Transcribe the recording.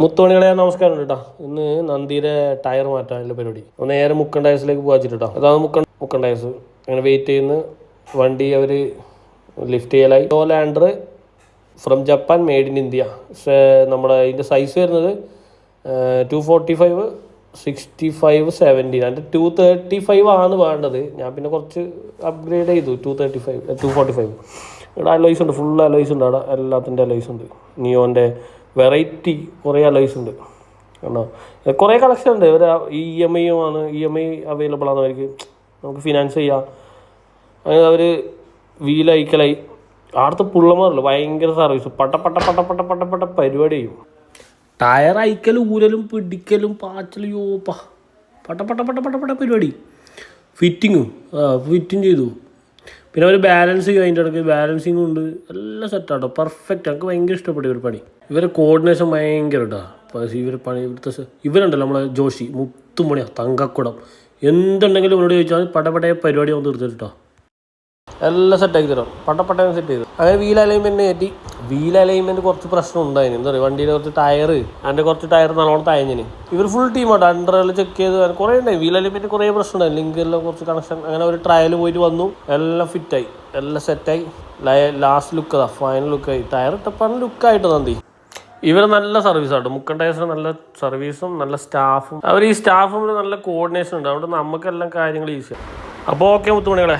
മുത്തോണികളെ നമസ്കാരം കേട്ടോ. ഇന്ന് നന്ദിയുടെ ടയർ മാറ്റാനുള്ള പരിപാടി. നേരെ മുക്കൻ ടയർസിലേക്ക് പോകാച്ചിട്ടോ. അതാണ് മുക്കൻ ടയർസ്. അങ്ങനെ വെയിറ്റ് ചെയ്യുന്ന വണ്ടി അവർ ലിഫ്റ്റ് ചെയ്യലായി. Lander from Japan, made in India. നമ്മുടെ ഇതിൻ്റെ സൈസ് വരുന്നത് 245, 65, 70. അതിൻ്റെ 235 ആണ് വേണ്ടത്. ഞാൻ പിന്നെ കുറച്ച് അപ്ഗ്രേഡ് ചെയ്തു. 245. ഇവിടെ അലോയ്സ് ഉണ്ട്, ഫുൾ അലോയ്സ് ഉണ്ട്. അവിടെ എല്ലാത്തിൻ്റെ അലോയ്സ് ഉണ്ട്. നിയോൻ്റെ വെറൈറ്റി കുറേ അലോയ്സ് ഉണ്ട്. കണ്ടോ, കുറേ കളക്ഷൻ ഉണ്ട്. ഒരു EMI അവൈലബിൾ ആണ് അവർക്ക്. നമുക്ക് ഫിനാൻസ് ചെയ്യാം. അങ്ങനെ അവർ വീലയക്കലായി. അവിടുത്തെ പുള്ളമാരല്ലോ ഭയങ്കര സർവീസ്. പട്ട പരിപാടി ചെയ്യും. ടയർ അയക്കലും ഊരലും പിടിക്കലും പാച്ചലും പട്ട പരിപാടി. ഫിറ്റിങ് ചെയ്തു. പിന്നെ അവർ ബാലൻസ് ചെയ്യും. അതിൻ്റെ ഇടയ്ക്ക് ബാലൻസിങ് ഉണ്ട്. എല്ലാം സെറ്റാട്ടോ, പെർഫെക്റ്റ്. എനിക്ക് ഭയങ്കര ഇഷ്ടപ്പെട്ടു ഇവർ പണി. ഇവരെ കോർഡിനേഷൻ ഭയങ്കര കേട്ടോ. ഇവരുണ്ടല്ലോ നമ്മളെ ജോഷി, മുത്തുമണിയാ, തങ്കക്കുടം, എന്തുണ്ടെങ്കിലും ഇവരോട് ചോദിച്ചാൽ പടപടയെ പരിപാടി ഒന്ന് തീർത്തിട്ടോ. എല്ലാം സെറ്റാക്കി തരാം. പട്ടപ്പട്ടയം സെറ്റ് ചെയ്തു. അങ്ങനെ വീൽ അലൈൻമെൻറ്റ് കുറച്ച് പ്രശ്നം ഉണ്ടായിരുന്നു. എന്താ പറയുക, വണ്ടിയുടെ കുറച്ച് ടയർ, അതിൻ്റെ കുറച്ച് ടയർ നല്ലോണം തയഞ്ഞിന്. ഇവർ ഫുൾ ടീമാട്ടോ. അണ്ടറെല്ലാം ചെക്ക് ചെയ്ത് കുറേ ഉണ്ടായി. വീൽ അലൈൻമെൻറ്റ് കുറേ പ്രശ്നം ഉണ്ടായി. ലിങ്കെല്ലാം കുറച്ച് കണക്ഷൻ. അങ്ങനെ ഒരു ട്രയൽ പോയിട്ട് വന്നു. എല്ലാം ഫിറ്റായി, എല്ലാം സെറ്റായി. ലാസ്റ്റ് ലുക്ക് അതാ, ഫൈനൽ ലുക്കായി. ടയർ ഇട്ടപ്പാണ് ലുക്കായിട്ട് നന്ദി. ഇവർ നല്ല സർവീസാട്ടോ. മുക്കൻ ടയർസിന് നല്ല സർവീസും നല്ല സ്റ്റാഫും. അവർ ഈ സ്റ്റാഫും നല്ല കോർഡിനേഷൻ ഉണ്ട്. അതുകൊണ്ട് നമുക്കെല്ലാം കാര്യങ്ങൾ ഈസിയാണ്. അപ്പോൾ ഓക്കെ മുത്തുമണികളെ.